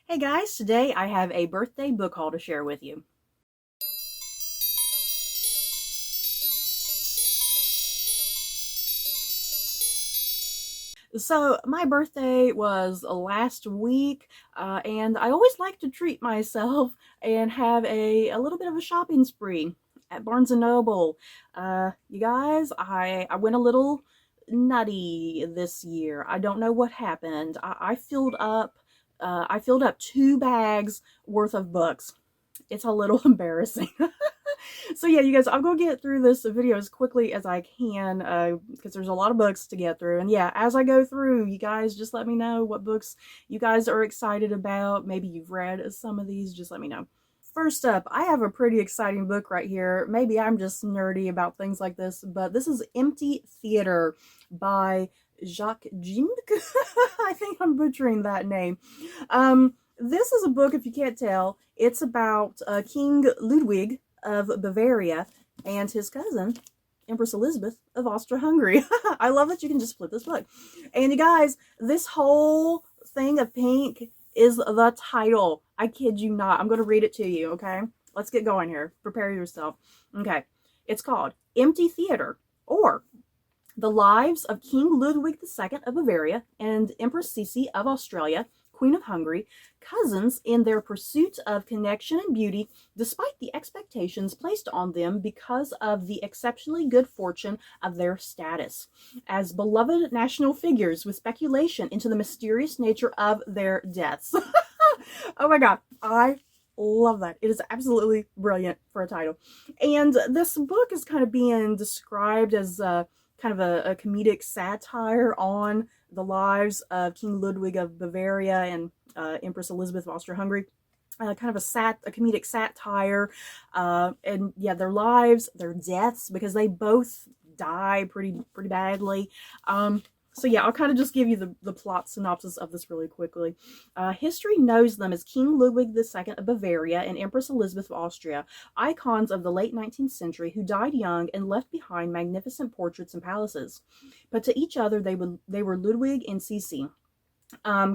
Hey guys, today I have a birthday book haul to share with you. So my birthday was last week, and I always like to treat myself and have a little bit of a shopping spree at Barnes& and Noble. You guys, I went a little nutty this year. I don't know what happened. I filled up 2 bags worth of books. It's a little embarrassing. So yeah, you guys, I'll go get through this video as quickly as I can because there's a lot of books to get through. And yeah, as I go through, you guys just let me know what books you guys are excited about. Maybe you've read some of these, just let me know. First up, I have a pretty exciting book right here. Maybe I'm just nerdy about things like this, but this is Empty Theater by Jacques Jink. I think I'm butchering that name. This is a book, if you can't tell, it's about King Ludwig of Bavaria and his cousin, Empress Elizabeth of Austria-Hungary. I love that you can just flip this book. And you guys, this whole thing of pink is the title. I kid you not. I'm going to read it to you, okay? Let's get going here. Prepare yourself. Okay. It's called Empty Theater, or The Lives of King Ludwig II of Bavaria and Empress Stacie of Australia, Queen of Hungary, cousins in their pursuit of connection and beauty, despite the expectations placed on them because of the exceptionally good fortune of their status as beloved national figures, with speculation into the mysterious nature of their deaths. Oh my god, I love that. It is absolutely brilliant for a title. And this book is kind of being described as kind of a comedic satire on the lives of King Ludwig of Bavaria and Empress Elizabeth of Austria-Hungary. Kind of a comedic satire, and yeah, their lives, their deaths, because they both die pretty badly. So yeah, I'll kind of just give you the plot synopsis of this really quickly. History knows them as King Ludwig II of Bavaria and Empress Elizabeth of Austria, icons of the late 19th century who died young and left behind magnificent portraits and palaces. But to each other, they were Ludwig and Stacie.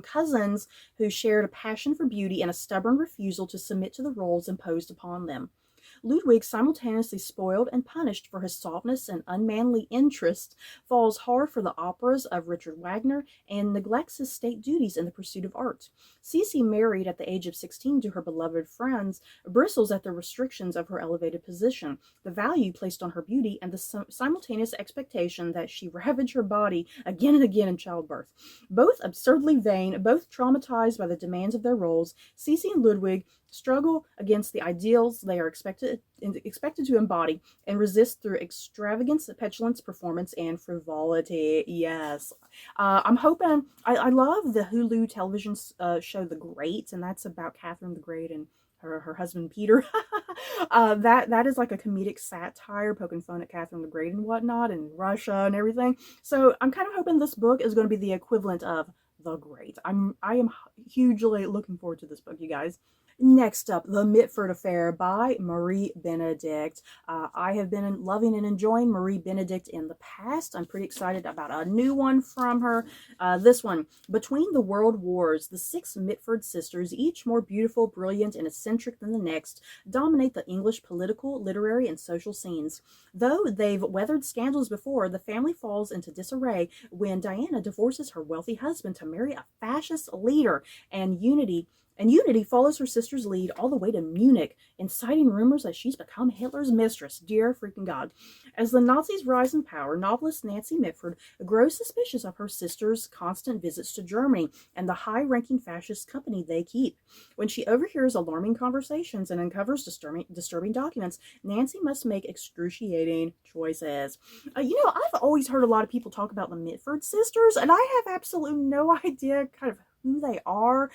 Cousins who shared a passion for beauty and a stubborn refusal to submit to the roles imposed upon them. Ludwig, simultaneously spoiled and punished for his softness and unmanly interest, falls hard for the operas of Richard Wagner and neglects his state duties in the pursuit of art. Stacie, married at the age of 16 to her beloved friends, bristles at the restrictions of her elevated position, the value placed on her beauty, and the simultaneous expectation that she ravage her body again and again in childbirth. Both absurdly vain, both traumatized by the demands of their roles, Stacie and Ludwig struggle against the ideals they are expected to embody and resist through extravagance, petulance, performance, and frivolity. Yes. I'm hoping, I love the Hulu television show The Great, and that's about Catherine the Great and her husband Peter. That is like a comedic satire poking fun at Catherine the Great and whatnot, and Russia and everything. So I'm kind of hoping this book is going to be the equivalent of The Great. I am hugely looking forward to this book, you guys. Next up, The Mitford Affair by Marie Benedict. I have been loving and enjoying Marie Benedict in the past. I'm pretty excited about a new one from her. This one, Between the World Wars, the 6 Mitford sisters, each more beautiful, brilliant, and eccentric than the next, dominate the English political, literary, and social scenes. Though they've weathered scandals before, the family falls into disarray when Diana divorces her wealthy husband to marry a fascist leader, and Unity follows her sister's lead all the way to Munich, inciting rumors that she's become Hitler's mistress. Dear freaking God. As the Nazis rise in power, novelist Nancy Mitford grows suspicious of her sister's constant visits to Germany and the high-ranking fascist company they keep. When she overhears alarming conversations and uncovers disturbing documents, Nancy must make excruciating choices. I've always heard a lot of people talk about the Mitford sisters, and I have absolutely no idea kind of who they are.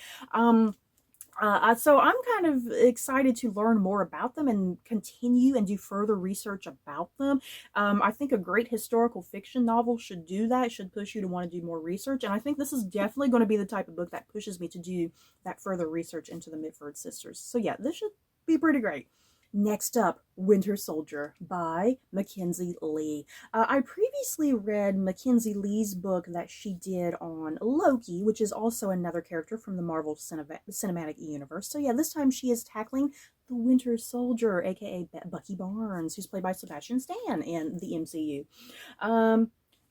So I'm kind of excited to learn more about them and continue and do further research about them. I think a great historical fiction novel should do that, should push you to want to do more research. And I think this is definitely going to be the type of book that pushes me to do that further research into the Mitford sisters. So yeah, this should be pretty great. Next up, Winter Soldier by Mackenzie Lee. I previously read Mackenzie Lee's book that she did on Loki, which is also another character from the Marvel Cinematic Universe. So yeah, this time she is tackling the Winter Soldier, aka Bucky Barnes, who's played by Sebastian Stan in the MCU.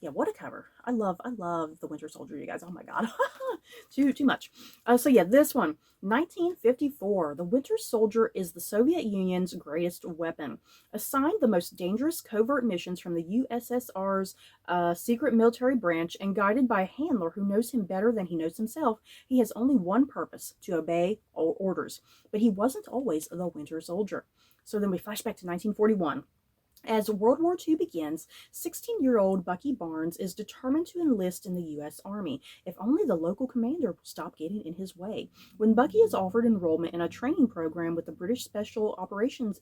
Yeah, what a cover. I love the Winter Soldier, you guys. Oh my god. too much. So yeah, this one, 1954. The Winter Soldier is the Soviet Union's greatest weapon. Assigned the most dangerous covert missions from the USSR's secret military branch and guided by a handler who knows him better than he knows himself, he has only one purpose: to obey all orders. But he wasn't always the Winter Soldier. So then we flash back to 1941. As World War II begins, 16-year-old Bucky Barnes is determined to enlist in the U.S. Army, if only the local commander will stop getting in his way. When Bucky is offered enrollment in a training program with the British Special Operations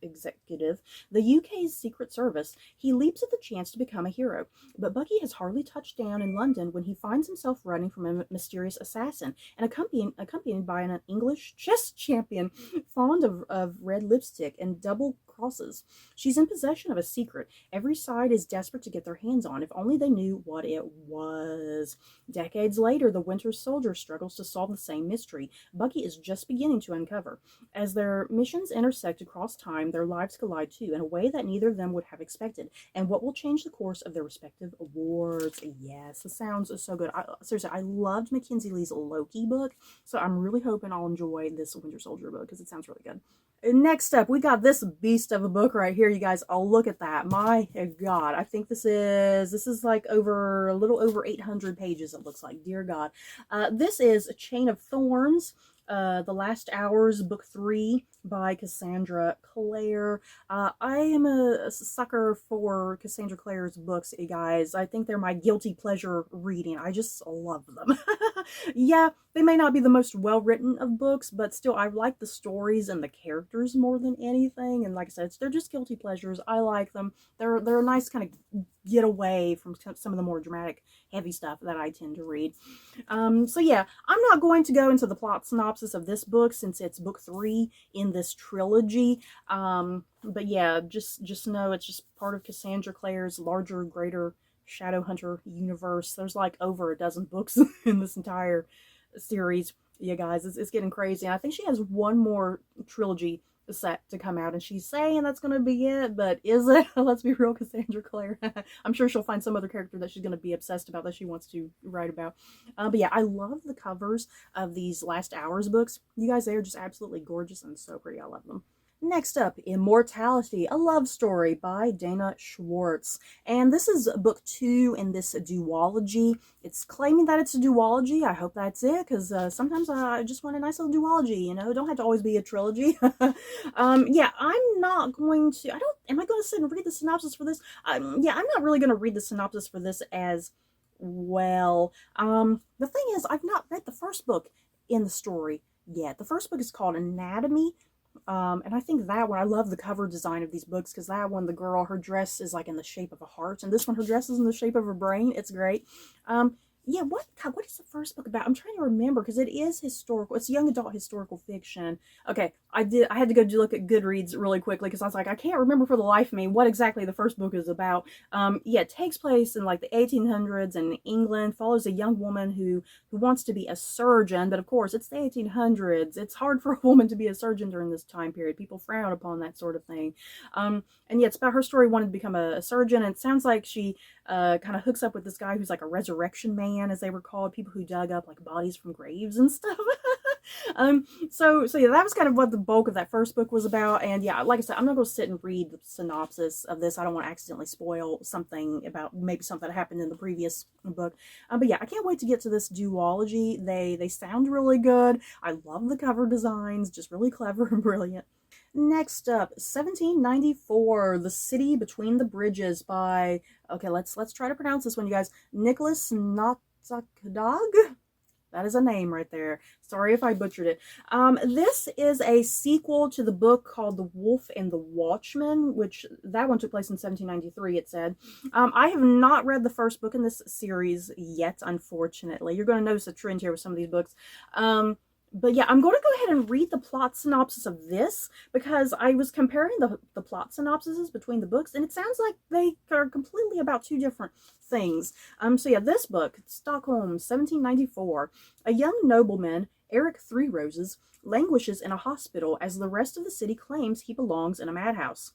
Executive, the UK's Secret Service, he leaps at the chance to become a hero. But Bucky has hardly touched down in London when he finds himself running from a mysterious assassin and accompanied by an English chess champion fond of red lipstick and double crosses. She's in possession of a secret every side is desperate to get their hands on, if only they knew what it was. Decades later, the Winter Soldier struggles to solve the same mystery Bucky is just beginning to uncover. As their missions intersect across time, their lives collide too, in a way that neither of them would have expected, and what will change the course of their respective wars. Yes, this sounds so good. Seriously, I loved Mackenzie Lee's Loki book, so I'm really hoping I'll enjoy this Winter Soldier book, because it sounds really good. Next up, we got this beast of a book right here, you guys. Oh, look at that. My God. I think this is like a little over 800 pages, it looks like. Dear God. This is A Chain of Thorns, The Last Hours, Book 3 by Cassandra Clare. I am a sucker for Cassandra Clare's books, you guys. I think they're my guilty pleasure reading. I just love them. Yeah, they may not be the most well-written of books, but still, I like the stories and the characters more than anything. And like I said, they're just guilty pleasures. I like them. They're a nice kind of get away from some of the more dramatic, heavy stuff that I tend to read. So yeah, I'm not going to go into the plot synopsis of this book since it's book 3 in this trilogy. But yeah, just know it's just part of Cassandra Clare's larger, greater Shadowhunter universe. There's like over a dozen books in this entire series, you guys. It's getting crazy. And I think she has one more trilogy set to come out, and she's saying that's going to be it, but is it? Let's be real, Cassandra Clare. I'm sure she'll find some other character that she's going to be obsessed about, that she wants to write about. But yeah, I love the covers of these Last Hours books. You guys, they are just absolutely gorgeous and so pretty. I love them. Next up, Immortality, a love story by Dana Schwartz. And this is book 2 in this duology. It's claiming that it's a duology. I hope that's it, because sometimes I just want a nice little duology, you know? Don't have to always be a trilogy. Yeah, I'm not going to, am I going to sit and read the synopsis for this? Yeah, I'm not really going to read the synopsis for this as well. The thing is, I've not read the first book in the story yet. The first book is called Anatomy. And I think that one, I love the cover design of these books, because that one, the girl, her dress is like in the shape of a heart, and this one, her dress is in the shape of a brain. It's great. Yeah, what is the first book about? I'm trying to remember, because it is historical. It's young adult historical fiction. Okay, I had to go look at Goodreads really quickly, because I was like, I can't remember for the life of me what exactly the first book is about. Yeah, it takes place in like the 1800s in England, follows a young woman who wants to be a surgeon, but of course, it's the 1800s. It's hard for a woman to be a surgeon during this time period. People frown upon that sort of thing. And yeah, it's about her story wanting to become a surgeon, and it sounds like she kind of hooks up with this guy who's like a resurrection man, as they were called, people who dug up like bodies from graves and stuff. So yeah, that was kind of what the bulk of that first book was about. And yeah, like I said, I'm not going to sit and read the synopsis of this. I don't want to accidentally spoil something about maybe something that happened in the previous book. But yeah, I can't wait to get to this duology. They sound really good. I love the cover designs, just really clever and brilliant. Next up, 1794, The City Between the Bridges by, okay, let's try to pronounce this one, you guys. Nicholas Natzakdag? That is a name right there. Sorry if I butchered it. This is a sequel to the book called The Wolf and the Watchman, which that one took place in 1793, it said. I have not read the first book in this series yet, unfortunately. You're going to notice a trend here with some of these books. But yeah, I'm going to go ahead and read the plot synopsis of this because I was comparing the plot synopsises between the books, and it sounds like they are completely about two different things. So yeah, this book, Stockholm, 1794. A young nobleman, Eric Three Roses, languishes in a hospital as the rest of the city claims he belongs in a madhouse.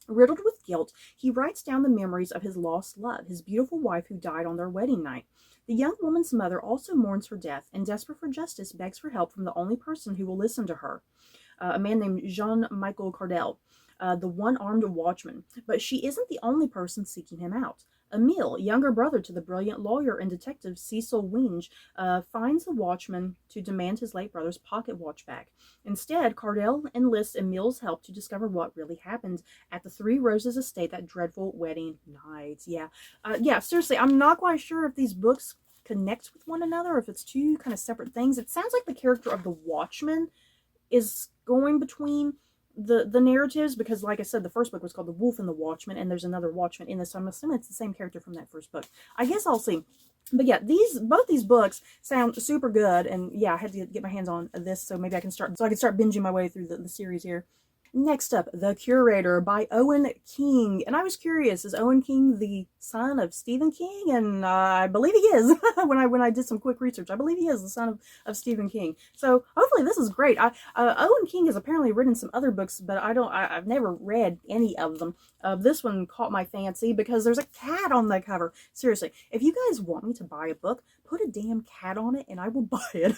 Riddled with guilt, he writes down the memories of his lost love, his beautiful wife who died on their wedding night. The young woman's mother also mourns her death and, desperate for justice, begs for help from the only person who will listen to her, a man named Jean-Michel Cardel, the one-armed watchman. But she isn't the only person seeking him out. Emile, younger brother to the brilliant lawyer and detective Cecil Winge, finds the watchman to demand his late brother's pocket watch back. Instead, Cardell enlists Emile's help to discover what really happened at the Three Roses estate that dreadful wedding night. Yeah, seriously, I'm not quite sure if these books connect with one another, or if it's two kind of separate things. It sounds like the character of the watchman is going between the narratives, because like I said, the first book was called The Wolf and the Watchman, and there's another watchman in this, so I'm assuming it's the same character from that first book. I guess I'll see. But yeah, both these books sound super good, and yeah, I had to get my hands on this so maybe I can start binging my way through the series here. Next up, The Curator by Owen King. And I was curious, is Owen King the son of Stephen King? And I believe he is. when I did some quick research, I believe he is the son of Stephen King. So hopefully this is great. Owen King has apparently written some other books, but I've never read any of them. This one caught my fancy because there's a cat on the cover. Seriously, if you guys want me to buy a book, put a damn cat on it and I will buy it.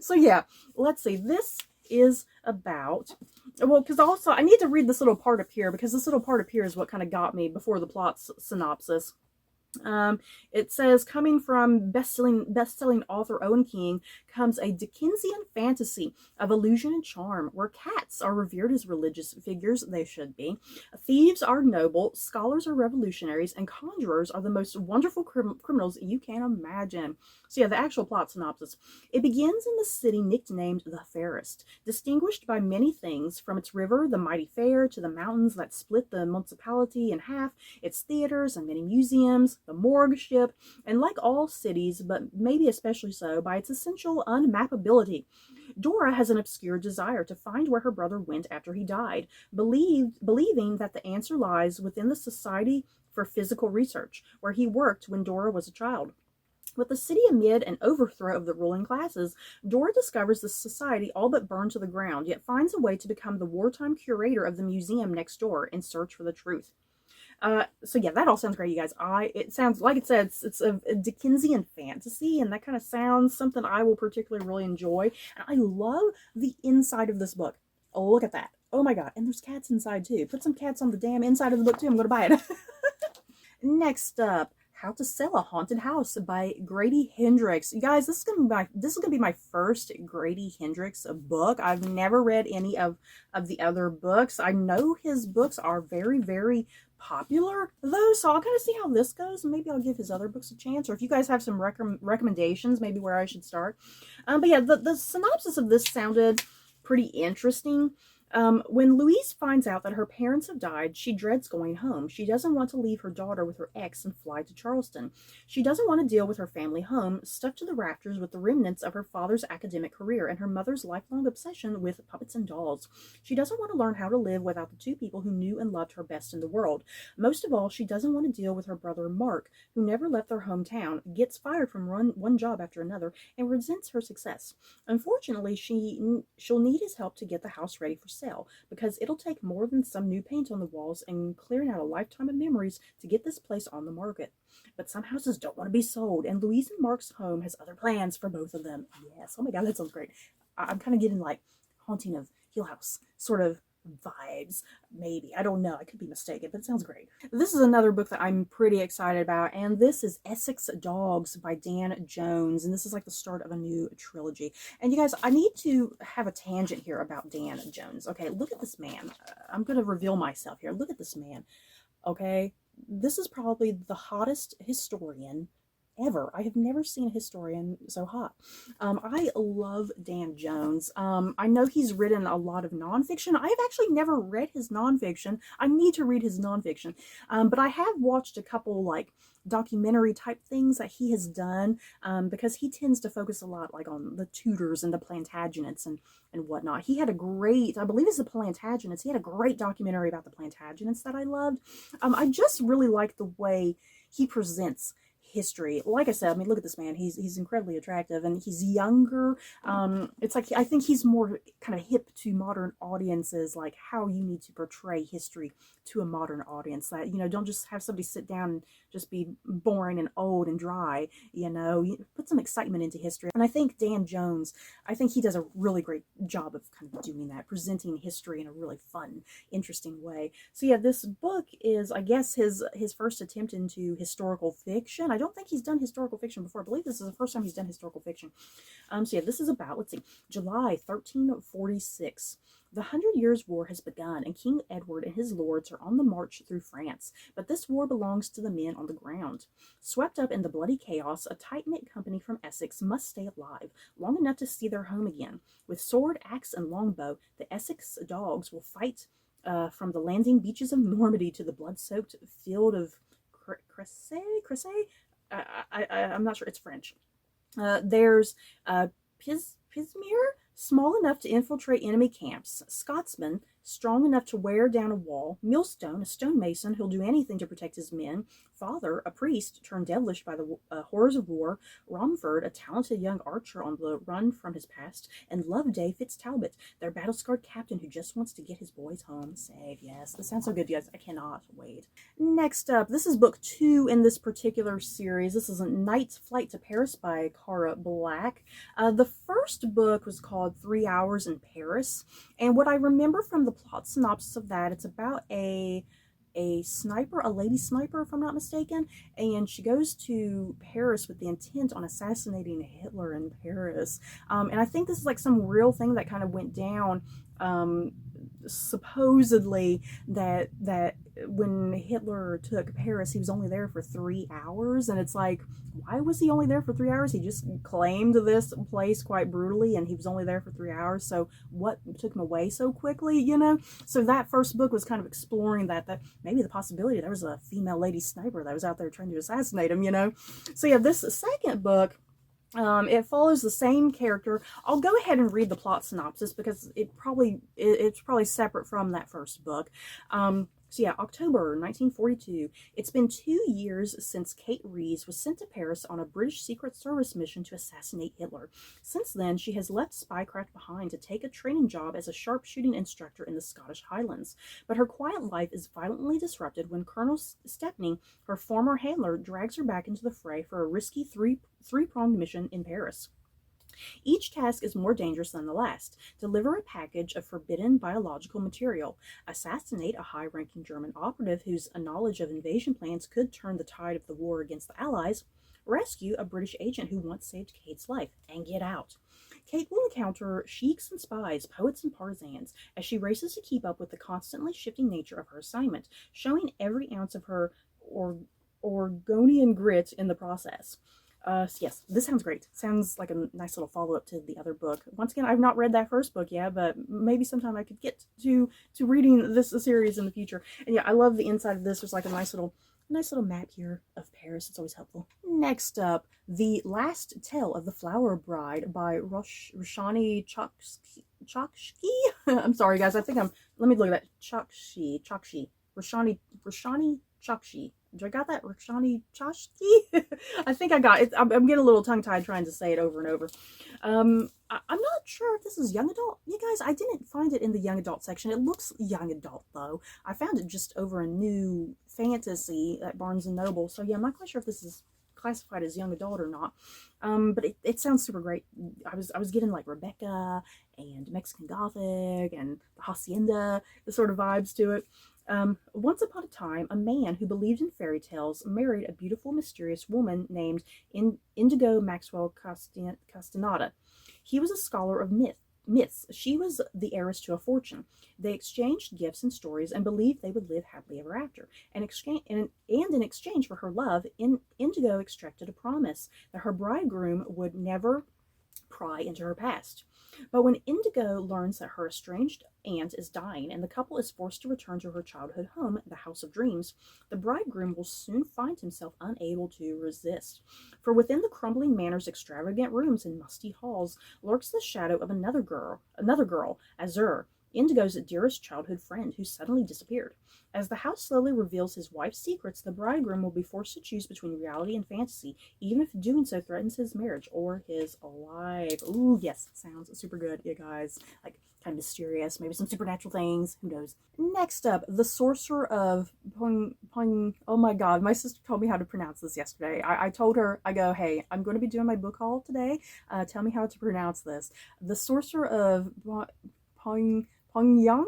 So yeah, let's see. This is about, well, because also I need to read this little part up here, because this little part up here is what kind of got me before the plot synopsis. It says, coming from best-selling author Owen King comes a Dickensian fantasy of illusion and charm, where cats are revered as religious figures they should be, thieves are noble, scholars are revolutionaries, and conjurers are the most wonderful criminals you can imagine. So yeah, the actual plot synopsis. It begins in the city nicknamed the Fairest, distinguished by many things, from its river, the mighty Fair, to the mountains that split the municipality in half, its theaters and many museums, the morgue ship, and like all cities, but maybe especially so, by its essential unmappability. Dora has an obscure desire to find where her brother went after he died, believing that the answer lies within the Society for Physical Research, where he worked when Dora was a child. With the city amid an overthrow of the ruling classes, Dora discovers the society all but burned to the ground, yet finds a way to become the wartime curator of the museum next door in search for the truth. So yeah, that all sounds great, you guys. It sounds, like it said, it's a Dickensian fantasy, and that kind of sounds something I will particularly really enjoy. And I love the inside of this book. Oh, look at that. Oh my god. And there's cats inside too. Put some cats on the damn inside of the book too. I'm going to buy it. Next up, How to Sell a Haunted House by Grady Hendrix. You guys, this is gonna be my first Grady Hendrix book. I've never read any of the other books. I know his books are very, very popular though, so I'll kind of see how this goes, and maybe I'll give his other books a chance, or if you guys have some recommendations, maybe where I should start. But yeah, the synopsis of this sounded pretty interesting. When Louise finds out that her parents have died, she dreads going home. She doesn't want to leave her daughter with her ex and fly to Charleston. She doesn't want to deal with her family home, stuck to the rafters with the remnants of her father's academic career and her mother's lifelong obsession with puppets and dolls. She doesn't want to learn how to live without the two people who knew and loved her best in the world. Most of all, she doesn't want to deal with her brother Mark, who never left their hometown, gets fired from one job after another, and resents her success. Unfortunately, she'll need his help to get the house ready for sale, because it'll take more than some new paint on the walls and clearing out a lifetime of memories to get this place on the market. But some houses don't want to be sold, and Louise and Mark's home has other plans for both of them. Yes, oh my god, that sounds great. I'm kind of getting like Haunting of Hill House sort of vibes, maybe. I don't know, I could be mistaken, but it sounds great. This is another book that I'm pretty excited about, and this is Essex Dogs by Dan Jones, and this is like the start of a new trilogy. And you guys, I need to have a tangent here about Dan Jones. Okay, look at this man. I'm gonna reveal myself here. Look at this man. Okay, this is probably the hottest historian ever. I have never seen a historian so hot. I love Dan Jones. I know he's written a lot of nonfiction. I have actually never read his nonfiction. I need to read his nonfiction. But I have watched a couple like documentary type things that he has done, because he tends to focus a lot like on the Tudors and the Plantagenets and whatnot. He had a great, I believe it's the Plantagenets, he had a great documentary about the Plantagenets that I loved. I just really like the way he presents history. Like I said, I mean, look at this man. He's incredibly attractive, and he's younger. It's like, I think he's more kind of hip to modern audiences, like how you need to portray history to a modern audience. That, you know, don't just have somebody sit down and just be boring and old and dry. You know, you put some excitement into history. And I think Dan Jones, I think he does a really great job of kind of doing that, presenting history in a really fun, interesting way. So yeah, this book is, I guess, his first attempt into historical fiction. I don't think he's done historical fiction before. I believe this is the first time he's done historical fiction. So yeah, this is about, let's see, July 1346. The 100 Years' War has begun, and King Edward and his lords are on the march through France. But this war belongs to the men on the ground. Swept up in the bloody chaos, a tight-knit company from Essex must stay alive, long enough to see their home again. With sword, axe, and longbow, the Essex Dogs will fight from the landing beaches of Normandy to the blood-soaked field of Cressay? I'm not sure. It's French. There's Pismere, small enough to infiltrate enemy camps. Scotsman, strong enough to wear down a wall. Millstone, a stonemason who'll do anything to protect his men. Father, a priest turned devilish by the horrors of war. Romford, a talented young archer on the run from his past. And Loveday Fitztalbot, their battle-scarred captain who just wants to get his boys home safe. Yes, this sounds so good, you guys. I cannot wait. Next up, this is book 2 in this particular series. This is A Night's Flight to Paris by Cara Black. The first book was called 3 Hours in Paris. And what I remember from the plot synopsis of that, it's about a sniper, a lady sniper, if I'm not mistaken, and she goes to Paris with the intent on assassinating Hitler in Paris. And I think this is like some real thing that kind of went down. Supposedly that when Hitler took Paris, he was only there for 3 hours, and it's like, why was he only there for 3 hours? He just claimed this place quite brutally, and he was only there for 3 hours, so what took him away so quickly, you know? So that first book was kind of exploring that maybe the possibility there was a female lady sniper that was out there trying to assassinate him, you know? So yeah, this second book, it follows the same character. I'll go ahead and read the plot synopsis because it's probably separate from that first book. So yeah, October 1942. It's been 2 years since Kate Reeves was sent to Paris on a British Secret Service mission to assassinate Hitler. Since then, she has left spycraft behind to take a training job as a sharpshooting instructor in the Scottish Highlands. But her quiet life is violently disrupted when Colonel Stepney, her former handler, drags her back into the fray for a risky three-pronged mission in Paris. Each task is more dangerous than the last. Deliver a package of forbidden biological material. Assassinate a high-ranking German operative whose knowledge of invasion plans could turn the tide of the war against the Allies. Rescue a British agent who once saved Kate's life. And get out. Kate will encounter sheiks and spies, poets and partisans, as she races to keep up with the constantly shifting nature of her assignment, showing every ounce of her Oregonian grit in the process. So yes, this sounds great. Sounds like a nice little follow-up to the other book. Once again, I've not read that first book yet, but maybe sometime I could get to reading this series in the future. And yeah, I love the inside of this. There's like a nice little map here of Paris. It's always helpful. Next up, The Last Tale of the Flower Bride by Roshani Chokshi. I'm sorry, guys. Let me look at that. Chokshi. Roshani Chokshi. Do I got that? Roshani Chokshi? I think I got it. I'm getting a little tongue-tied trying to say it over and over. I'm not sure if this is young adult. You guys, I didn't find it in the young adult section. It looks young adult, though. I found it just over a new fantasy at Barnes & Noble. So yeah, I'm not quite sure if this is classified as young adult or not. But it sounds super great. I was getting like Rebecca and Mexican Gothic and the Hacienda, the sort of vibes to it. Once upon a time, a man who believed in fairy tales married a beautiful, mysterious woman named Indigo Maxwell Castaneda. He was a scholar of myths. She was the heiress to a fortune. They exchanged gifts and stories and believed they would live happily ever after. And in exchange for her love, Indigo extracted a promise that her bridegroom would never pry into her past. But when Indigo learns that her estranged aunt is dying and the couple is forced to return to her childhood home, the House of Dreams, the bridegroom will soon find himself unable to resist. For within the crumbling manor's extravagant rooms and musty halls lurks the shadow of another girl, Azure, Indigo's dearest childhood friend, who suddenly disappeared. As the house slowly reveals his wife's secrets, the bridegroom will be forced to choose between reality and fantasy, even if doing so threatens his marriage or his life. Ooh, yes, sounds super good, you guys. Like, kind of mysterious, maybe some supernatural things, who knows. Next up, The Sorcerer of Young. Oh my god, my sister told me how to pronounce this yesterday. I told her, I go, hey, I'm going to be doing my book haul today. Tell me how to pronounce this. The Sorcerer of Young.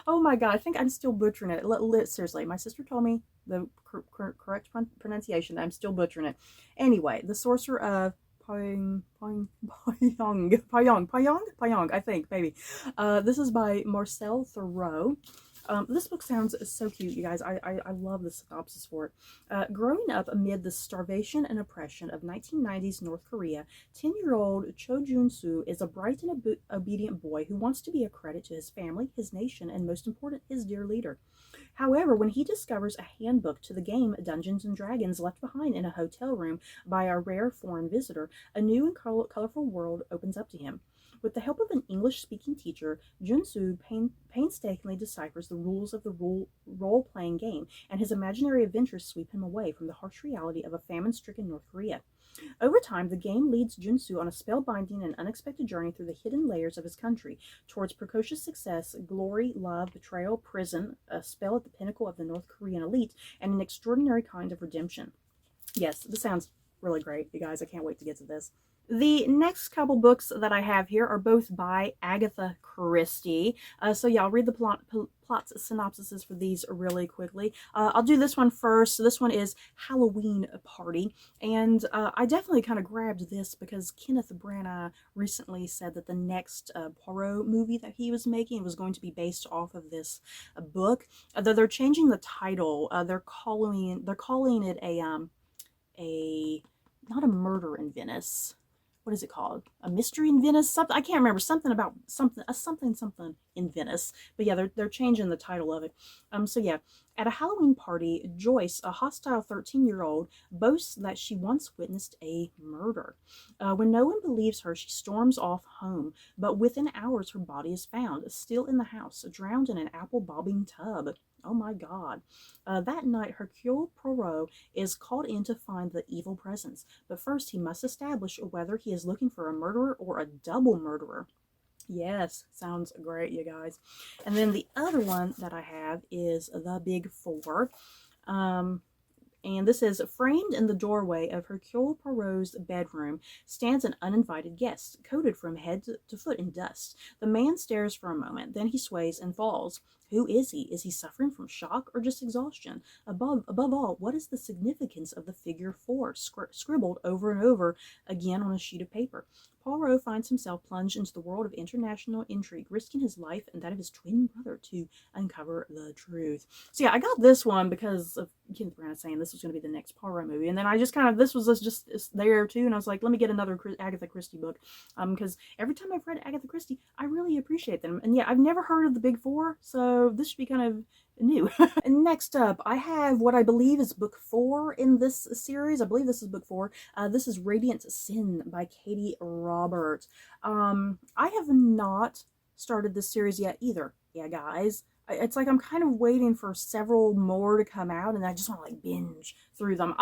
Oh my god, I think I'm still butchering it. Seriously, my sister told me the correct pronunciation. I'm still butchering it. Anyway, The Sorcerer of Young, I think, maybe. This is by Marcel Thoreau. This book sounds so cute, you guys. I love the synopsis for it. Growing up amid the starvation and oppression of 1990s North Korea, 10-year-old Cho Jun-soo is a bright and obedient boy who wants to be a credit to his family, his nation, and most important, his dear leader. However, when he discovers a handbook to the game Dungeons and Dragons left behind in a hotel room by a rare foreign visitor, a new and colorful world opens up to him. With the help of an English-speaking teacher, Junsu painstakingly deciphers the rules of the role-playing game, and his imaginary adventures sweep him away from the harsh reality of a famine-stricken North Korea. Over time, the game leads Junsu on a spellbinding and unexpected journey through the hidden layers of his country, towards precocious success, glory, love, betrayal, prison, a spell at the pinnacle of the North Korean elite, and an extraordinary kind of redemption. Yes, this sounds really great, you guys. I can't wait to get to this. The next couple books that I have here are both by Agatha Christie. So yeah, I'll read the plot synopsises for these really quickly. I'll do this one first. So this one is Halloween Party. And I definitely kind of grabbed this because Kenneth Branagh recently said that the next Poirot movie that he was making was going to be based off of this book. Though they're changing the title. They're calling it a not a murder in Venice. What is it called? A mystery in Venice? Something, I can't remember. Something about something in Venice. But yeah, they're changing the title of it. So yeah, at a Halloween party, Joyce, a hostile 13-year-old, boasts that she once witnessed a murder. When no one believes her, she storms off home. But within hours, her body is found, still in the house, drowned in an apple-bobbing tub. Oh my god. That night, Hercule Poirot is called in to find the evil presence. But first, he must establish whether he is looking for a murderer or a double murderer. Yes, sounds great, you guys. And then the other one that I have is The Big Four. And this is, framed in the doorway of Hercule Poirot's bedroom stands an uninvited guest, coated from head to foot in dust. The man stares for a moment, then he sways and falls. Who is he? Is he suffering from shock or just exhaustion? Above all, what is the significance of the figure 4 scribbled over and over again on a sheet of paper? Poirot finds himself plunged into the world of international intrigue, risking his life and that of his twin brother to uncover the truth. So yeah, I got this one because of Kenneth Branagh saying this was going to be the next Poirot movie, and then I just this was just there too, and I was like, let me get another Agatha Christie book, because every time I've read Agatha Christie, I really appreciate them, and yeah, I've never heard of the Big Four, so this should be kind of new. And next up, I have what I believe is book 4 in this series. I believe this is book 4. This is Radiance Sin by Katie Robert. I have not started this series yet either. Yeah, guys. It's like I'm kind of waiting for several more to come out, and I just want to like binge through them.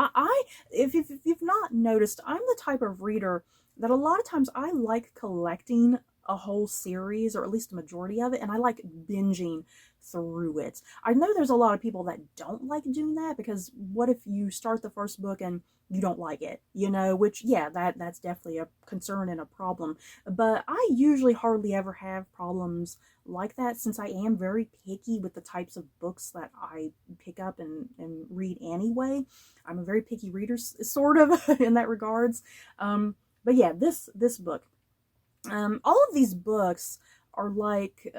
If you've not noticed, I'm the type of reader that a lot of times I like collecting a whole series, or at least a majority of it, and I like binging through it. I know there's a lot of people that don't like doing that, because what if you start the first book and you don't like it, you know, which, yeah, that's definitely a concern and a problem. But I usually hardly ever have problems like that, since I am very picky with the types of books that I pick up and read anyway. I'm a very picky reader, sort of, in that regards. But yeah, this book, All of these books are like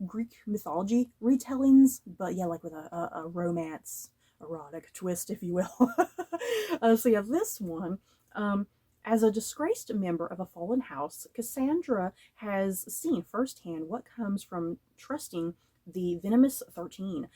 Greek mythology retellings, but yeah, like with a romance, erotic twist, if you will. So yeah, this one, um, as a disgraced member of a fallen house, Cassandra has seen firsthand what comes from trusting the venomous 13.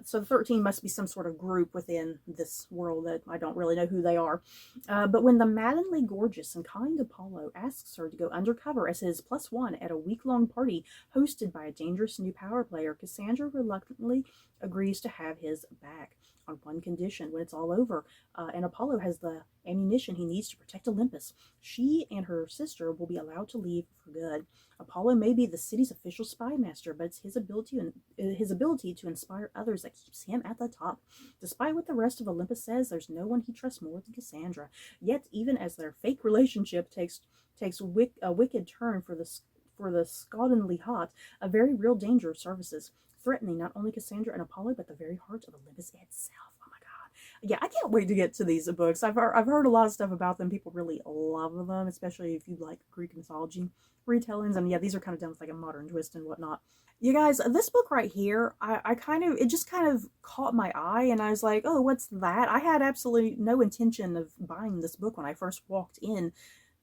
So the 13 must be some sort of group within this world that I don't really know who they are. But when the maddeningly gorgeous and kind Apollo asks her to go undercover as his plus one at a week-long party hosted by a dangerous new power player, Cassandra reluctantly agrees to have his back on one condition: when it's all over and Apollo has the ammunition he needs to protect Olympus, she and her sister will be allowed to leave for good. Apollo may be the city's official spy master, but it's his ability to inspire others that keeps him at the top. Despite what the rest of Olympus says, there's no one he trusts more than Cassandra. Yet, even as their fake relationship takes a wicked turn for the scaldingly hot, a very real danger surfaces, threatening not only Cassandra and Apollo, but the very heart of Olympus itself. Oh my God! Yeah, I can't wait to get to these books. I've heard a lot of stuff about them. People really love them, especially if you like Greek mythology retellings. And yeah, these are kind of done with like a modern twist and whatnot. You guys, this book right here, I kind of, it just kind of caught my eye, and I was like, oh, what's that? I had absolutely no intention of buying this book when I first walked in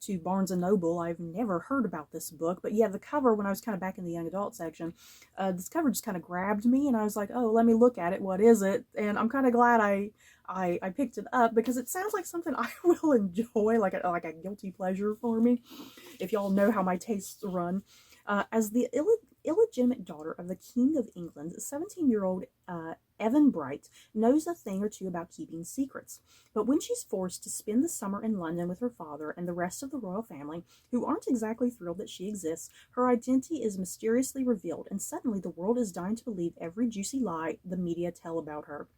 to Barnes and Noble. I've never heard about this book, but yeah, the cover, when I was kind of back in the young adult section, this cover just kind of grabbed me, and I was like, oh, let me look at it. What is it? And I'm kind of glad I picked it up, because it sounds like something I will enjoy, like a guilty pleasure for me, if y'all know how my tastes run. As the illegitimate daughter of the King of England, 17-year-old Evan Bright knows a thing or two about keeping secrets. But when she's forced to spend the summer in London with her father and the rest of the royal family, who aren't exactly thrilled that she exists, her identity is mysteriously revealed, and suddenly the world is dying to believe every juicy lie the media tell about her.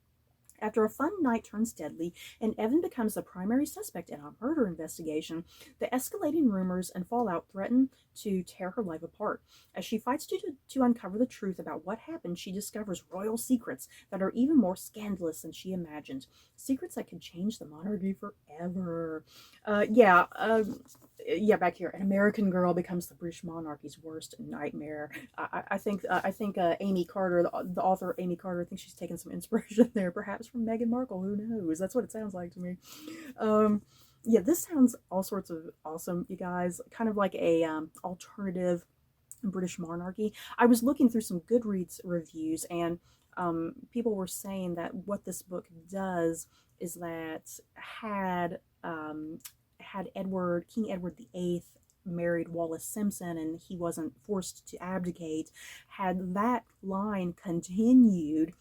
After a fun night turns deadly, and Evan becomes the primary suspect in a murder investigation, the escalating rumors and fallout threaten to tear her life apart. As she fights to uncover the truth about what happened, she discovers royal secrets that are even more scandalous than she imagined. Secrets that could change the monarchy forever. Yeah, back here, an American girl becomes the British monarchy's worst nightmare. I think Amy Carter, the author Amy Carter, I think she's taken some inspiration there, perhaps from Meghan Markle. Who knows? That's what it sounds like to me. Yeah, this sounds all sorts of awesome, you guys. Kind of like a alternative British monarchy. I was looking through some Goodreads reviews, and people were saying that what this book does is that had King Edward VIII married Wallis Simpson and he wasn't forced to abdicate, had that line continued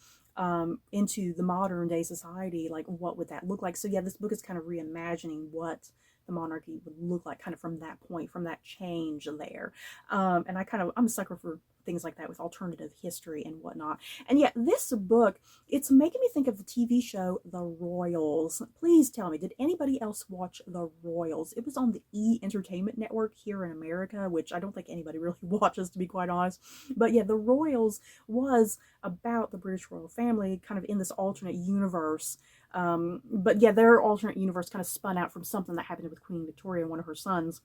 into the modern day society, like what would that look like? So yeah, this book is kind of reimagining what the monarchy would look like, kind of from that point, from that change there. And I'm a sucker for things like that with alternative history and whatnot. And yet this book, it's making me think of the TV show The Royals. Please tell me, did anybody else watch The Royals? It was on the E! Entertainment Network here in America, which I don't think anybody really watches, to be quite honest. But yeah, The Royals was about the British royal family, kind of in this alternate universe. But yeah, their alternate universe kind of spun out from something that happened with Queen Victoria and one of her sons.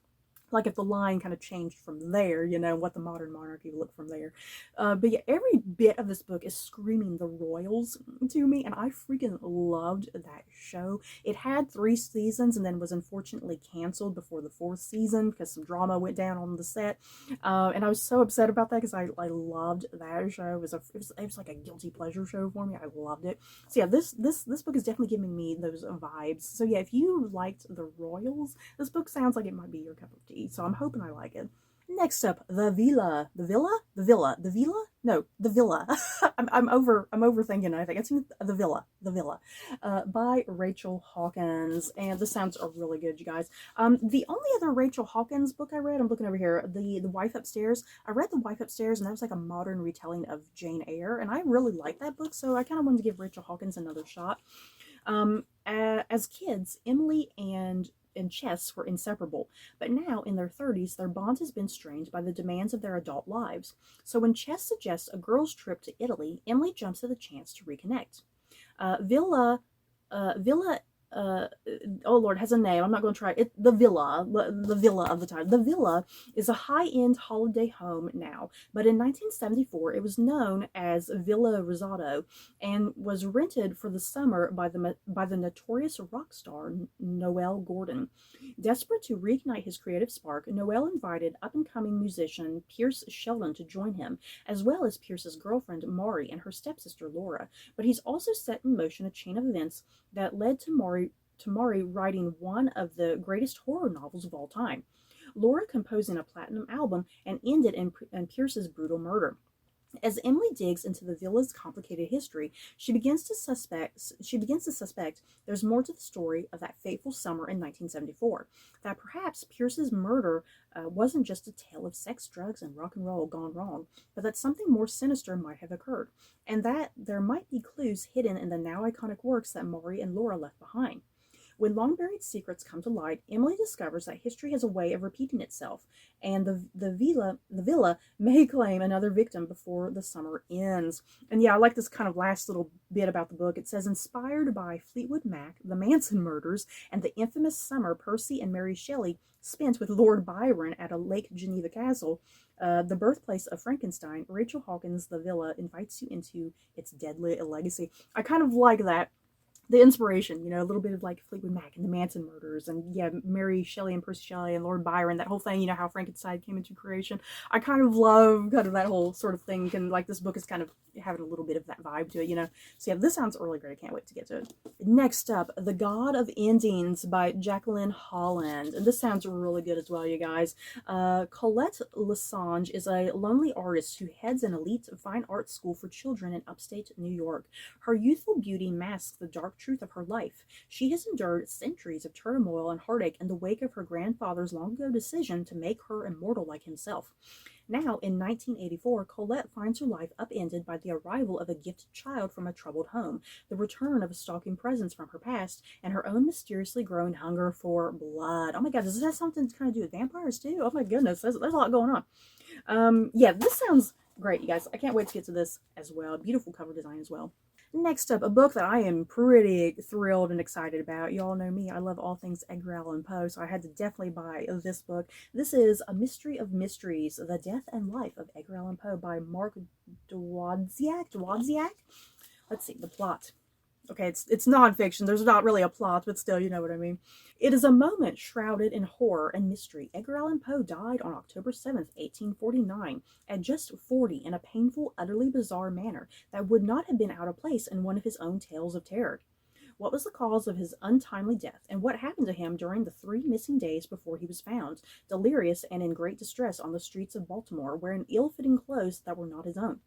Like if the line kind of changed from there, what the modern monarchy would look from there. But yeah, every bit of this book is screaming the Royals to me, and I freaking loved that show. It had 3 seasons and then was unfortunately canceled before the 4th season because some drama went down on the set. And I was so upset about that because I loved that show. It was like a guilty pleasure show for me. I loved it. So yeah, this book is definitely giving me those vibes. So yeah, if you liked the Royals, this book sounds like it might be your cup of tea. So I'm hoping I like it. Next up, The Villa. The Villa? The Villa. The Villa? No, The Villa. I'm overthinking it. I think it's The Villa. The Villa. By Rachel Hawkins. And this sounds really good, you guys. The only other Rachel Hawkins book I read, I'm looking over here, The Wife Upstairs. I read The Wife Upstairs, and that was like a modern retelling of Jane Eyre, and I really liked that book, so I kind of wanted to give Rachel Hawkins another shot. As kids, Emily and Chess were inseparable, but now in their 30s, their bond has been strained by the demands of their adult lives. So when Chess suggests a girls' trip to Italy, Emily jumps at the chance to reconnect. Villa uh, oh Lord, has a name. I'm not going to try it. The Villa of the time. The Villa is a high-end holiday home now, but in 1974 it was known as Villa Rosado and was rented for the summer by the notorious rock star Noel Gordon. Desperate to reignite his creative spark, Noel invited up-and-coming musician Pierce Sheldon to join him, as well as Pierce's girlfriend Maury and her stepsister Laura. But he's also set in motion a chain of events that led to Maury writing one of the greatest horror novels of all time. Laura composing a platinum album and ended in Pierce's brutal murder. As Emily digs into the villa's complicated history, she begins to suspect there's more to the story of that fateful summer in 1974. That perhaps Pierce's murder wasn't just a tale of sex, drugs, and rock and roll gone wrong, but that something more sinister might have occurred, and that there might be clues hidden in the now iconic works that Maury and Laura left behind. When long-buried secrets come to light, Emily discovers that history has a way of repeating itself, and the villa may claim another victim before the summer ends. And yeah, I like this kind of last little bit about the book. It says, inspired by Fleetwood Mac, the Manson murders, and the infamous summer Percy and Mary Shelley spent with Lord Byron at a Lake Geneva castle, the birthplace of Frankenstein, Rachel Hawkins' The Villa invites you into its deadly legacy. I kind of like that, the inspiration, a little bit of like Fleetwood Mac and the Manson murders, and yeah, Mary Shelley and Percy Shelley and Lord Byron, that whole thing, how Frankenstein came into creation. I kind of love kind of that whole sort of thing, and like this book is kind of having a little bit of that vibe to it, So yeah, this sounds really great. I can't wait to get to it. Next up, The God of Endings by Jacqueline Holland, and this sounds really good as well, you guys. Colette Lessange is a lonely artist who heads an elite fine art school for children in upstate New York. Her youthful beauty masks the dark truth of her life. She has endured centuries of turmoil and heartache in the wake of her grandfather's long ago decision to make her immortal like himself. Now, in 1984, Colette finds her life upended by the arrival of a gifted child from a troubled home, the return of a stalking presence from her past, and her own mysteriously growing hunger for blood. Oh my god, does this have something to kind of do with vampires too? Oh my goodness, there's a lot going on. Yeah, this sounds great, you guys. I can't wait to get to this as well. Beautiful cover design as well. Next up, a book that I am pretty thrilled and excited about. You all know me, I love all things Edgar Allan Poe, so I had to definitely buy this book. This is A Mystery of Mysteries, The Death and Life of Edgar Allan Poe by Mark Dwodziak? Let's see, the plot. Okay, it's nonfiction. There's not really a plot, but still, you know what I mean. It is a moment shrouded in horror and mystery. Edgar Allan Poe died on October 7th, 1849, at just 40 in a painful, utterly bizarre manner that would not have been out of place in one of his own tales of terror. What was the cause of his untimely death, and what happened to him during the 3 missing days before he was found, delirious and in great distress on the streets of Baltimore, wearing ill-fitting clothes that were not his own?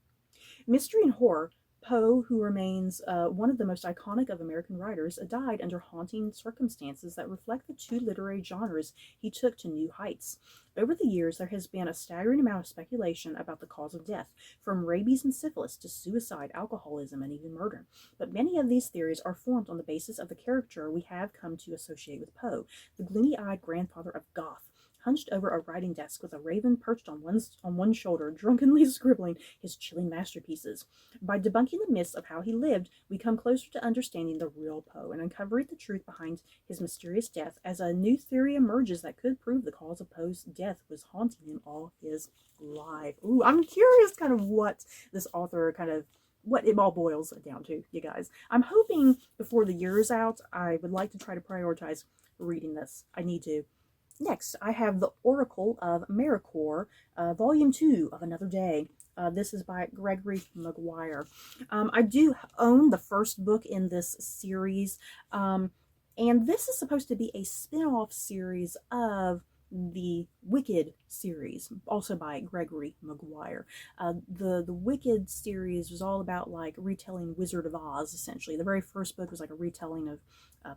Mystery and horror. Poe, who remains one of the most iconic of American writers, died under haunting circumstances that reflect the two literary genres he took to new heights. Over the years, there has been a staggering amount of speculation about the cause of death, from rabies and syphilis to suicide, alcoholism, and even murder. But many of these theories are formed on the basis of the character we have come to associate with Poe, the gloomy-eyed grandfather of Goth, hunched over a writing desk with a raven perched on one shoulder, drunkenly scribbling his chilling masterpieces. By debunking the myths of how he lived, we come closer to understanding the real Poe and uncovering the truth behind his mysterious death as a new theory emerges that could prove the cause of Poe's death was haunting him all his life. Ooh, I'm curious kind of what this author what it all boils down to, you guys. I'm hoping before the year is out, I would like to try to prioritize reading this. I need to. Next, I have The Oracle of Maricor, Volume 2 of Another Day. This is by Gregory Maguire. I do own the first book in this series, and this is supposed to be a spin-off series of the Wicked series, also by Gregory Maguire. The Wicked series was all about like retelling Wizard of Oz, essentially. The very first book was like a retelling of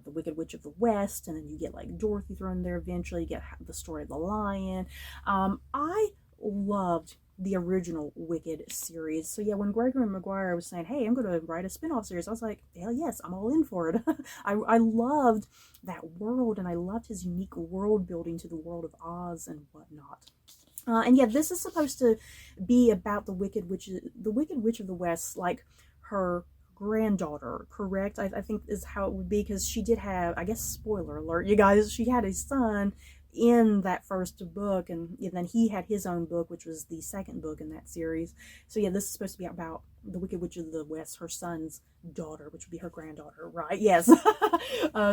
the Wicked Witch of the West, and then you get like Dorothy thrown in there eventually. You get the story of the lion. I loved the original Wicked series. So yeah, when Gregory Maguire was saying, hey, I'm going to write a spin-off series, I was like, hell yes, I'm all in for it. I loved that world, and I loved his unique world building to the world of Oz and whatnot. And yeah, this is supposed to be about the Wicked Witch of the West, like her granddaughter, correct? I think is how it would be, because she did have, I guess, spoiler alert, you guys, she had a son in that first book, and then he had his own book, which was the second book in that series. So yeah, this is supposed to be about the Wicked Witch of the West, her son's daughter, which would be her granddaughter, right? Yes.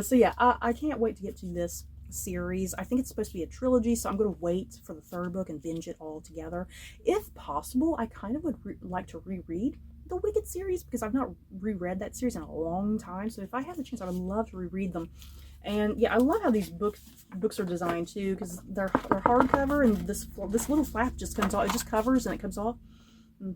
So yeah, I can't wait to get to this series. I think it's supposed to be a trilogy, so I'm going to wait for the third book and binge it all together. If possible, I kind of would like to reread the Wicked series, because I've not reread that series in a long time. So if I have the chance, I would love to reread them. And yeah, I love how these books are designed too, because they're hardcover, and this little flap just comes off. It just covers and it comes off. And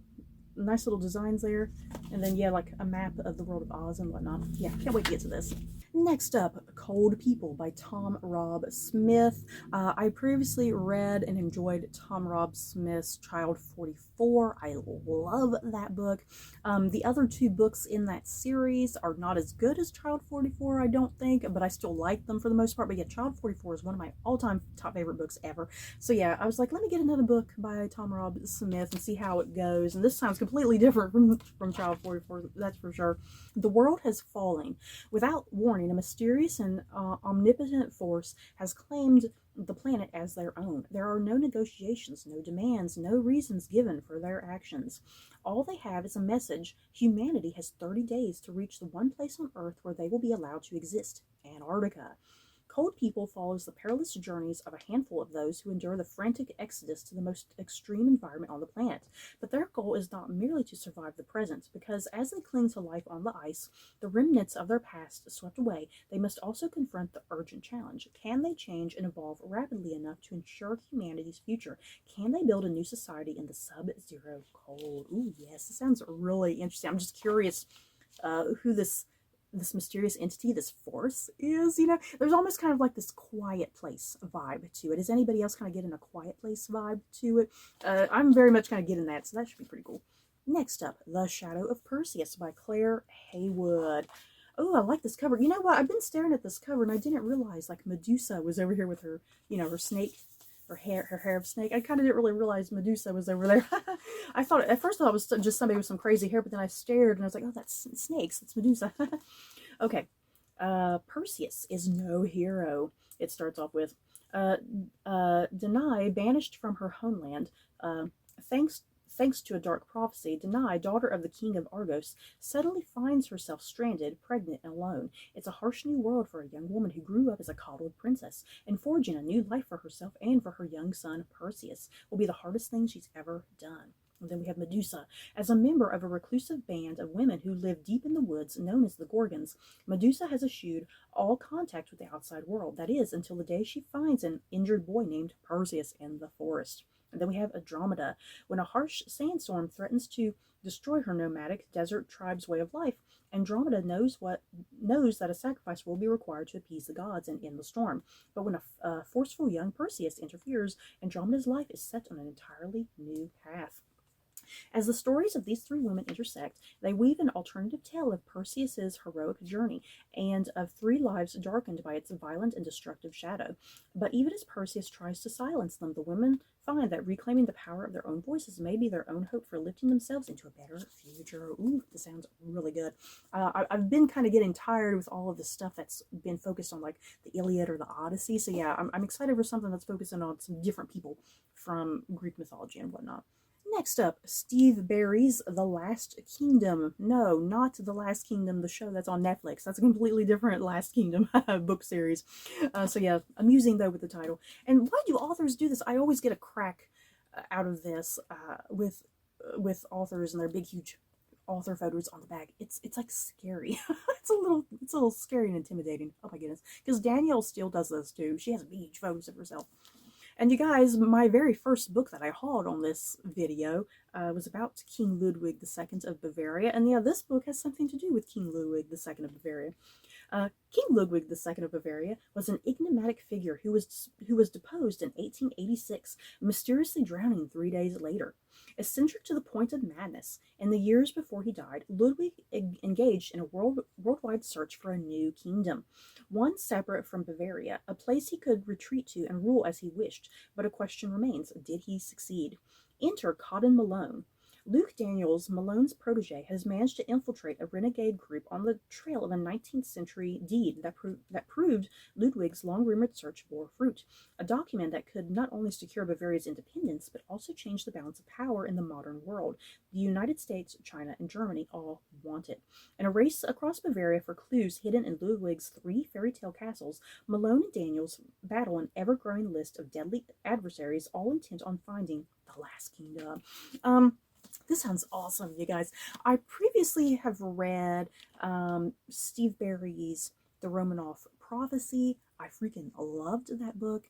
nice little designs there. And then yeah, like a map of the world of Oz and whatnot. Yeah, can't wait to get to this. Next up, Cold People by Tom Rob Smith. I previously read and enjoyed Tom Rob Smith's Child 44. I love that book. The other two books in that series are not as good as Child 44, I don't think, but I still like them for the most part. But yeah, Child 44 is one of my all-time top favorite books ever. So yeah, I was like, let me get another book by Tom Rob Smith and see how it goes. And this sounds completely different from Child 44, that's for sure. The world has fallen. Without warning, a mysterious and omnipotent force has claimed the planet as their own. There are no negotiations, no demands, no reasons given for their actions. All they have is a message. Humanity has 30 days to reach the one place on Earth where they will be allowed to exist, Antarctica. Cold People follows the perilous journeys of a handful of those who endure the frantic exodus to the most extreme environment on the planet. But their goal is not merely to survive the present, because as they cling to life on the ice, the remnants of their past swept away, they must also confront the urgent challenge. Can they change and evolve rapidly enough to ensure humanity's future? Can they build a new society in the sub-zero cold? Ooh, yes, this sounds really interesting. I'm just curious who this mysterious entity, this force is, there's almost kind of like this quiet place vibe to it. Is anybody else kind of getting a quiet place vibe to it? I'm very much kind of getting that, so that should be pretty cool. Next up, The Shadow of Perseus by Claire Haywood. Oh, I like this cover. You know what? I've been staring at this cover and I didn't realize like Medusa was over here with her, her snake, her hair of snake. I kind of didn't really realize Medusa was over there. I thought, at first I thought it was just somebody with some crazy hair, but then I stared and I was like, oh, that's snakes. That's Medusa. Okay. Perseus is no hero. It starts off with, Danae, banished from her homeland, thanks to a dark prophecy, Danae, daughter of the king of Argos, suddenly finds herself stranded, pregnant, and alone. It's a harsh new world for a young woman who grew up as a coddled princess, and forging a new life for herself and for her young son, Perseus, will be the hardest thing she's ever done. And then we have Medusa. As a member of a reclusive band of women who live deep in the woods known as the Gorgons, Medusa has eschewed all contact with the outside world. That is, until the day she finds an injured boy named Perseus in the forest. And then we have Andromeda. When a harsh sandstorm threatens to destroy her nomadic desert tribe's way of life, Andromeda knows that a sacrifice will be required to appease the gods and end the storm. But when a forceful young Perseus interferes, Andromeda's life is set on an entirely new path. As the stories of these three women intersect, they weave an alternative tale of Perseus's heroic journey and of three lives darkened by its violent and destructive shadow. But even as Perseus tries to silence them, the women find that reclaiming the power of their own voices may be their own hope for lifting themselves into a better future. Ooh, this sounds really good. I've been kind of getting tired with all of the stuff that's been focused on like the Iliad or the Odyssey. So yeah, I'm excited for something that's focusing on some different people from Greek mythology and whatnot. Next up, Steve Barry's The Last Kingdom. No, not The Last Kingdom, the show that's on Netflix. That's a completely different Last Kingdom book series. So yeah, amusing though with the title. And why do authors do this? I always get a crack out of this with authors and their big, huge author photos on the back. It's like scary. it's a little scary and intimidating. Oh my goodness. Because Danielle Steele does this too. She has huge photos of herself. And you guys, my very first book that I hauled on this video was about King Ludwig II of Bavaria. And yeah, this book has something to do with King Ludwig II of Bavaria. King Ludwig II of Bavaria was an enigmatic figure who was deposed in 1886, mysteriously drowning 3 days later. Eccentric to the point of madness, in the years before he died, Ludwig engaged in a worldwide search for a new kingdom, one separate from Bavaria, a place he could retreat to and rule as he wished. But a question remains: did he succeed? Enter Cotton Malone. Luke Daniels, Malone's protege, has managed to infiltrate a renegade group on the trail of a 19th century deed that proved Ludwig's long-rumored search bore fruit, a document that could not only secure Bavaria's independence, but also change the balance of power in the modern world. The United States, China, and Germany all want it. In a race across Bavaria for clues hidden in Ludwig's 3 fairy tale castles, Malone and Daniels battle an ever-growing list of deadly adversaries, all intent on finding the last kingdom. This sounds awesome, you guys. I previously have read Steve Barry's The Romanov Prophecy. I freaking loved that book.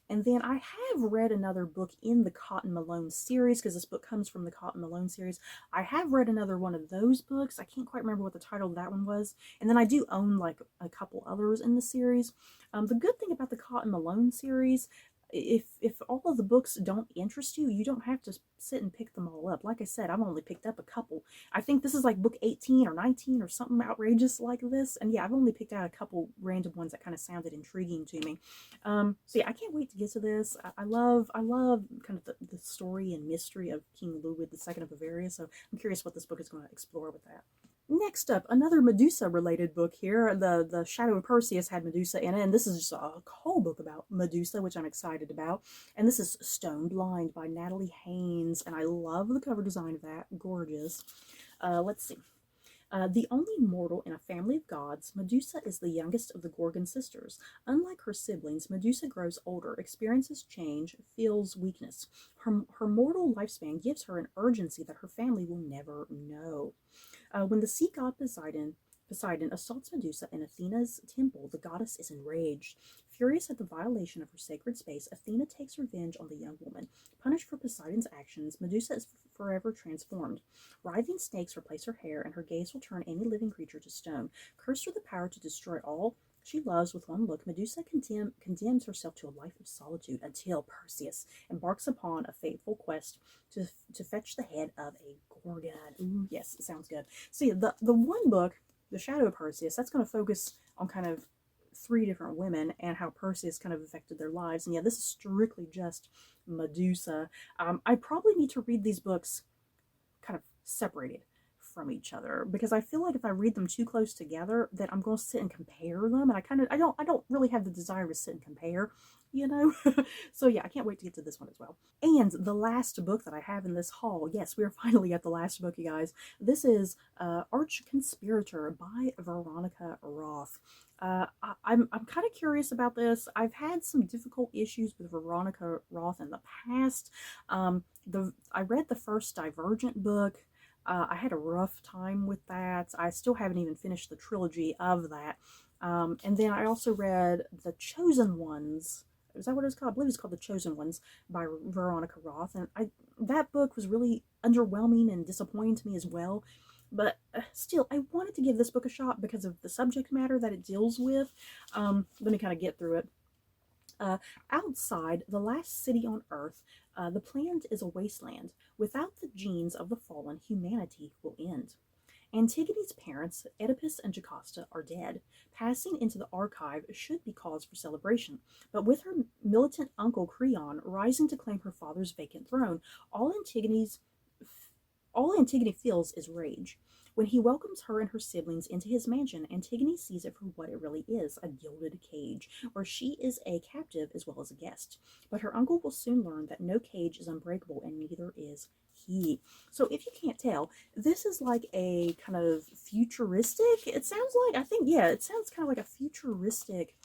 And then I have read another book in the Cotton Malone series, because this book comes from the Cotton Malone series. I have read another one of those books. I can't quite remember what the title of that one was. And then I do own like a couple others in the series. The good thing about the Cotton Malone series, if all of the books don't interest you, you don't have to sit and pick them all up. Like I said, I've only picked up a couple. I think this is like book 18 or 19 or something outrageous like this. And yeah, I've only picked out a couple random ones that kind of sounded intriguing to me. So yeah, I can't wait to get to this. I love kind of the story and mystery of King Ludwig II of Bavaria. So I'm curious what this book is going to explore with that. Next up, another Medusa-related book here. The Shadow of Perseus had Medusa in it, and this is just a whole book about Medusa, which I'm excited about. And this is Stone Blind by Natalie Haynes, and I love the cover design of that. Gorgeous. Let's see. The only mortal in a family of gods, Medusa is the youngest of the Gorgon sisters. Unlike her siblings, Medusa grows older, experiences change, feels weakness. Her mortal lifespan gives her an urgency that her family will never know. When the sea god Poseidon assaults Medusa in Athena's temple, the goddess is enraged. Furious at the violation of her sacred space, Athena takes revenge on the young woman. Punished for Poseidon's actions, Medusa is forever transformed. Writhing snakes replace her hair, and her gaze will turn any living creature to stone. Cursed with the power to destroy all she loves with one look, Medusa condemns herself to a life of solitude until Perseus embarks upon a fateful quest to fetch the head of a Gorgon. Ooh, yes, it sounds good. See, the one book, The Shadow of Perseus, that's going to focus on kind of 3 different women and how Perseus kind of affected their lives. And yeah, this is strictly just Medusa. I probably need to read these books kind of separated from each other, because I feel like if I read them too close together, then I'm going to sit and compare them, and I don't really have the desire to sit and compare, you know. So yeah, I can't wait to get to this one as well. And the last book that I have in this haul, yes, we are finally at the last book, you guys. This is Arch Conspirator by Veronica Roth. I'm kind of curious about this. I've had some difficult issues with Veronica Roth in the past. I read the first Divergent book. I had a rough time with that. I still haven't even finished the trilogy of that. And then I also read The Chosen Ones. Is that what it's called? I believe it's called The Chosen Ones by Veronica Roth. And that book was really underwhelming and disappointing to me as well. But still, I wanted to give this book a shot because of the subject matter that it deals with. Let me kind of get through it. Outside the last city on Earth, the planet is a wasteland. Without the genes of the fallen, humanity will end. Antigone's parents, Oedipus and Jocasta, are dead. Passing into the archive should be cause for celebration, but with her militant uncle Creon rising to claim her father's vacant throne, all Antigone feels is rage. When he welcomes her and her siblings into his mansion, Antigone sees it for what it really is, a gilded cage, where she is a captive as well as a guest. But her uncle will soon learn that no cage is unbreakable, and neither is he. So if you can't tell, this is like a kind of futuristic, it sounds kind of like a futuristic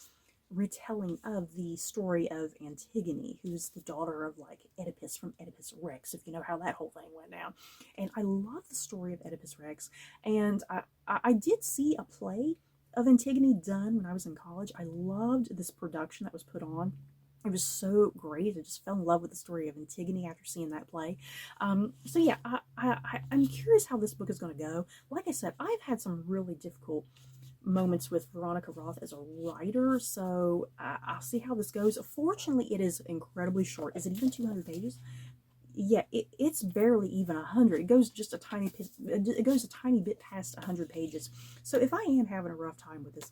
retelling of the story of Antigone, who's the daughter of like Oedipus from Oedipus Rex, if you know how that whole thing went down. And I love the story of Oedipus Rex, and I did see a play of Antigone done when I was in college. I loved this production that was put on. It was so great. I just fell in love with the story of Antigone after seeing that play. So yeah, I'm curious how this book is going to go. Like I said, I've had some really difficult moments with Veronica Roth as a writer, so I'll see how this goes. Fortunately, it is incredibly short. Is it even 200 pages? Yeah, it's barely even 100. It goes just a tiny bit past 100 pages. So if I am having a rough time with this,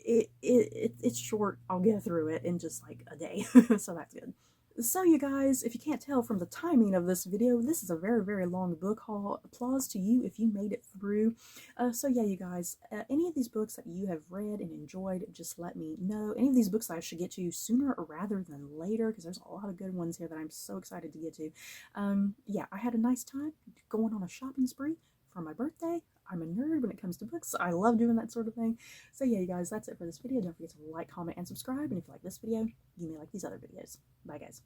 it's short. I'll get through it in just like a day. So that's good. So you guys, if you can't tell from the timing of this video, this is a very, very long book haul. Applause to you if you made it through. So yeah, you guys, any of these books that you have read and enjoyed, just let me know. Any of these books that I should get to sooner rather than later, because there's a lot of good ones here that I'm so excited to get to. Yeah, I had a nice time going on a shopping spree for my birthday. I'm a nerd when it comes to books. I love doing that sort of thing. So yeah, you guys, that's it for this video. Don't forget to like, comment, and subscribe. And if you like this video, you may like these other videos. Bye, guys.